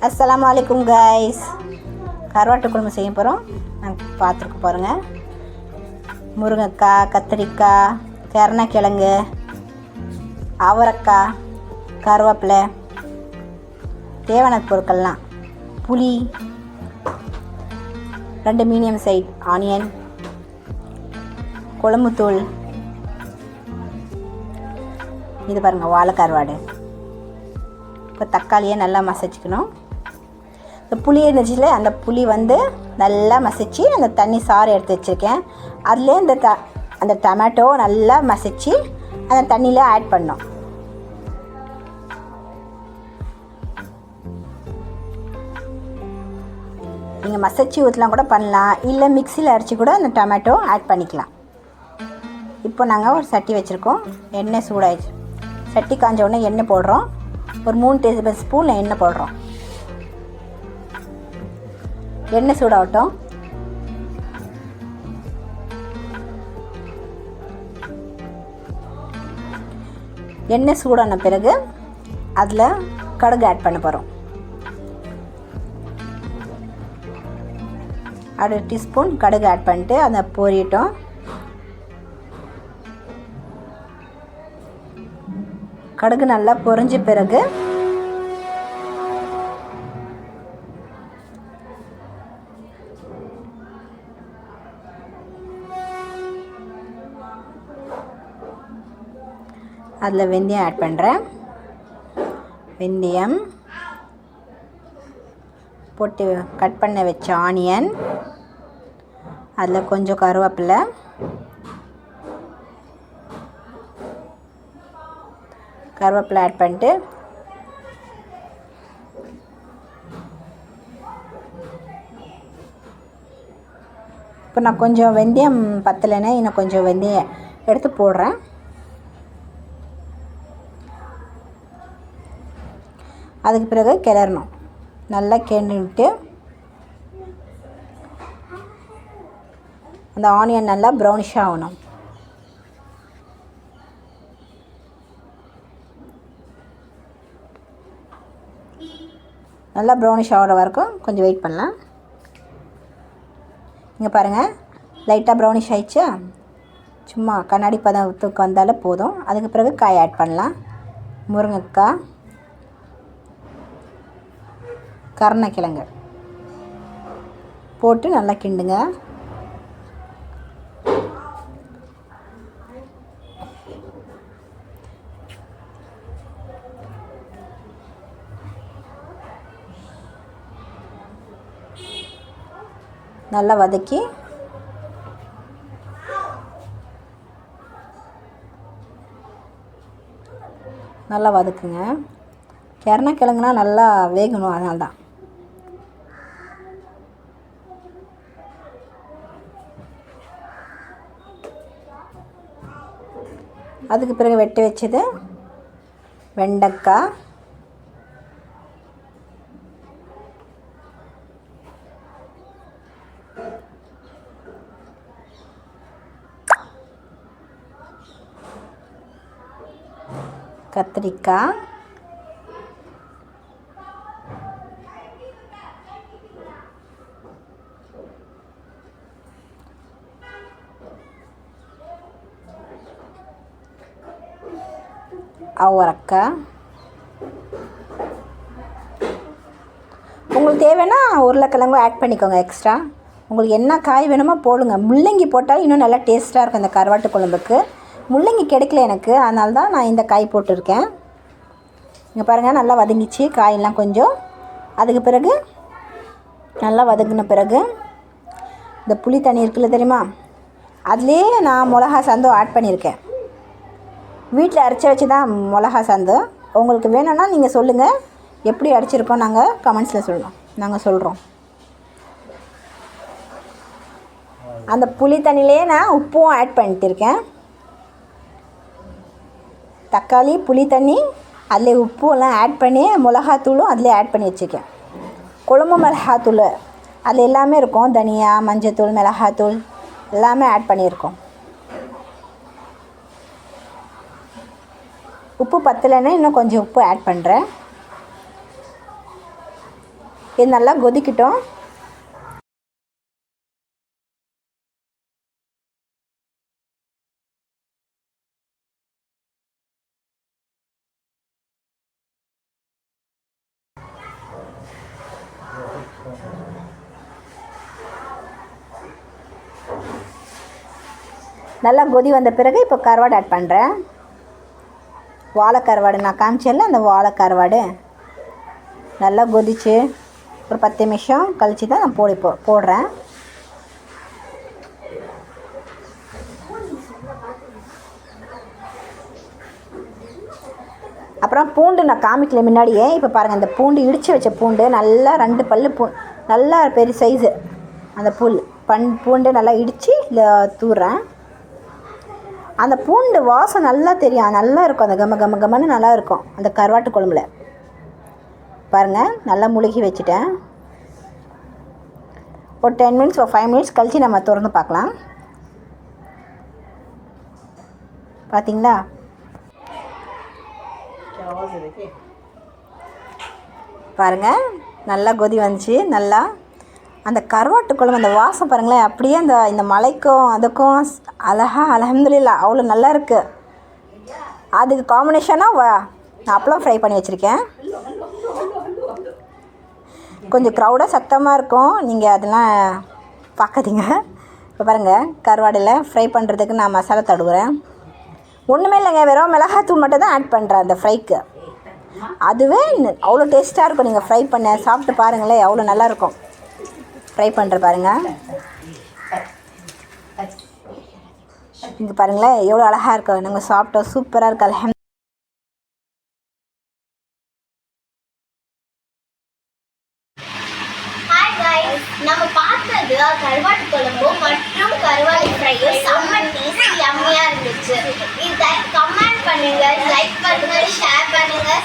அஸ்ஸலாமு அலைக்கும் கைஸ். கருவாட்டு குழம்பு செய்ய போகிறோம். நாங்கள் பார்த்துருக்க பாருங்கள். முருங்கைக்காய், கத்திரிக்காய், கருணக்கிழங்கு, அவரைக்காய், கருவேப்பிலை, தேவையான பொருட்கள்லாம் புளி, 2 மீடியம் சைஸ் ஆனியன், குழம்புத்தூள், இது பாருங்கள் வாழை கருவாடு. இப்போ தக்காளியை நல்லா மசிச்சுக்கணும். இந்த புளி இருந்துச்சுல, அந்த புளி நல்லா மசிச்சு அந்த தண்ணி சாறு எடுத்து வச்சுருக்கேன். அதுலேயே அந்த டொமேட்டோ நல்லா மசிச்சு அந்த தண்ணியில் ஆட் பண்ணோம். நீங்கள் மசிச்சு ஊற்றலாம் கூட பண்ணலாம், இல்லை மிக்சியில் அரைச்சி கூட அந்த டொமேட்டோ ஆட் பண்ணிக்கலாம். இப்போ நாங்கள் ஒரு சட்டி வச்சுருக்கோம். எண்ணெய் சூடாயிடுச்சு. சட்டி காஞ்ச உடனே எண்ணெய் போடுறோம். ஒரு 3 டேபிள் ஸ்பூன் எண்ணெய் போடுறோம். எண்ணெய் சூடாகட்டும். எண்ணெய் சூடான பிறகு அதில் கடுகு ஆட் பண்ண போகிறோம். 1/2 டீஸ்பூன் கடுகு ஆட் பண்ணிட்டு அதை பொரியட்டும். கடுகு நல்லா பொரிஞ்ச பிறகு அதில் வெந்தயம் ஆட் பண்ணுறேன். வெந்தயம் போட்டு கட் பண்ண வச்ச ஆனியன், அதில் கொஞ்சம் கருவேப்பிலை, ஆட் பண்ணிட்டு இப்போ நான் கொஞ்சம் வெந்தயம் பத்தலைன்னா இன்னும் கொஞ்சம் வெந்தயம் எடுத்து போடுறேன். அதுக்கு பிறகு கிளறணும். நல்லா கிண்டிட்டு அந்த ஆனியன் நல்லா ப்ரௌனிஷ் ஆகணும். நல்லா ப்ரௌனிஷ் ஆகிற வரைக்கும் கொஞ்சம் வெயிட் பண்ணலாம். இங்கே பாருங்கள், லைட்டாக ப்ரௌனிஷ் ஆகிடுச்சா? சும்மா கண்ணாடி பதத்துக்கு வந்தாலே போதும். அதுக்கு பிறகு காய் ஆட் பண்ணலாம். முருங்கைக்காய், கருணக்கிழங்கு போட்டு நல்லா கிண்டுங்க. நல்லா வதக்கி நல்லா வதக்குங்க. கருணக்கிழங்குனா நல்லா வேகணும், அதனால தான். அதுக்கு பிறகு வெட்டி வச்சது வெண்டைக்காய், கத்திரிக்காய், அவரைக்காய். உங்களுக்கு தேவைன்னா உருளைக்கிழங்கும் ஆட் பண்ணிக்கோங்க எக்ஸ்ட்ரா. உங்களுக்கு என்ன காய் வேணுமோ போடுங்க. முள்ளங்கி போட்டால் இன்னும் நல்லா டேஸ்ட்டாக இருக்கும் இந்த கருவாட்டு குழம்புக்கு. முள்ளங்கி கிடைக்கல எனக்கு, அதனால தான் நான் இந்த காய் போட்டிருக்கேன். இங்கே பாருங்கள், நல்லா வதங்கிச்சு காயெல்லாம் கொஞ்சம். அதுக்கு பிறகு நல்லா வதங்கின பிறகு இந்த புளி தண்ணி இருக்குல்ல தெரியுமா, அதுலேயே நான் மிளகா சாந்தும் ஆட் பண்ணியிருக்கேன். வீட்டில் அரைச்சி வச்சு தான் மிளகா சாந்து. உங்களுக்கு வேணும்னா நீங்கள் சொல்லுங்கள், எப்படி அரைச்சிருக்கோம் நாங்கள் கமெண்ட்ஸில் சொல்லணும், நாங்கள் சொல்கிறோம். அந்த புளி தண்ணியிலே நான் உப்பும் ஆட் பண்ணிட்டுருக்கேன். தக்காளி, புளி தண்ணி, அதில் உப்பு எல்லாம் ஆட் பண்ணி மிளகாத்தூளும் அதிலே ஆட் பண்ணி வச்சுருக்கேன். குழம்பு மிளகாத்தூள் அதில் எல்லாமே இருக்கும். தனியா, மஞ்சத்தூள், மிளகாத்தூள் எல்லாமே ஆட் பண்ணியிருக்கோம். உப்பு பத்தலைன்னா இன்னும் கொஞ்சம் உப்பு ஆட் பண்ணுறேன். இது நல்லா கொதிக்கட்டும். நல்லா கொதி வந்த பிறகு இப்போ கருவாடு ஆட் பண்ணுறேன். வாழை கருவாடு நான் காமிச்சேன்ல, அந்த வாழை கருவாடு நல்லா கொதிச்சு ஒரு 10 நிமிஷம் கழித்து தான் நான் போடுறேன். அப்புறம் பூண்டு நான் காமிக்கல முன்னாடியே. இப்போ பாருங்கள், அந்த பூண்டு இடித்து வச்ச பூண்டு நல்லா 2 பல் நல்லா பெரிய சைஸு அந்த பூண்டு நல்லா இடித்து இதில் தூடுறேன். அந்த பூண்டு வாசம் நல்லா தெரியும், நல்லா இருக்கும். அந்த கம்மன்னு நல்லா இருக்கும் அந்த கருவாட்டு குழம்புல. பாருங்கள், நல்லா முழுகி வச்சுட்டேன். ஒரு 10 மினிட்ஸ் ஒரு 5 மினிட்ஸ் கழித்து நம்ம திறந்து பார்க்கலாம். பார்த்தீங்களா, பாருங்கள் நல்லா கொதி வந்துச்சு. நல்லா அந்த கருவாட்டு குழம்பு அந்த வாசம் பாருங்களேன், அப்படியே இந்த மலைக்கும் அதுக்கும் அழகாக அல்ஹம்துலில்லாஹ் அவ்வளோ நல்லா இருக்குது. அதுக்கு காம்பினேஷனாக நான் அப்பளம் ஃப்ரை பண்ணி வச்சுருக்கேன். கொஞ்சம் க்ரௌடாக சத்தமாக இருக்கும், நீங்கள் அதெல்லாம் பார்க்காதீங்க. இப்போ பாருங்கள், கருவாடில் ஃப்ரை பண்ணுறதுக்கு நான் மசாலா தடுவுறேன். ஒன்றுமே இல்லைங்க, வெறும் மிளகாத்தூள் மட்டும் தான் ஆட் பண்ணுறேன் அந்த ஃப்ரைக்கு. அதுவே அவ்வளோ டேஸ்ட்டாக இருக்கும். நீங்கள் ஃப்ரை பண்ண சாப்பிட்டு பாருங்களேன், அவ்வளோ நல்லாயிருக்கும். ஃப்ரை பண்ணுற பாருங்கள், இங்கே பாருங்களேன் எவ்வளோ அழகாக இருக்கும். நாங்கள் சாப்பிட்டோம், சூப்பராக இருக்குது. அல்ஹம். நம்ம பார்த்தது கருவாட்டு குழம்பும் மற்றும் கருவாடு ஃப்ரையும் செம்ம டேஸ்டி யம்மியாக இருந்துச்சு. இதை கமெண்ட் பண்ணுங்கள், லைக் பண்ணுங்கள், ஷேர் பண்ணுங்கள்,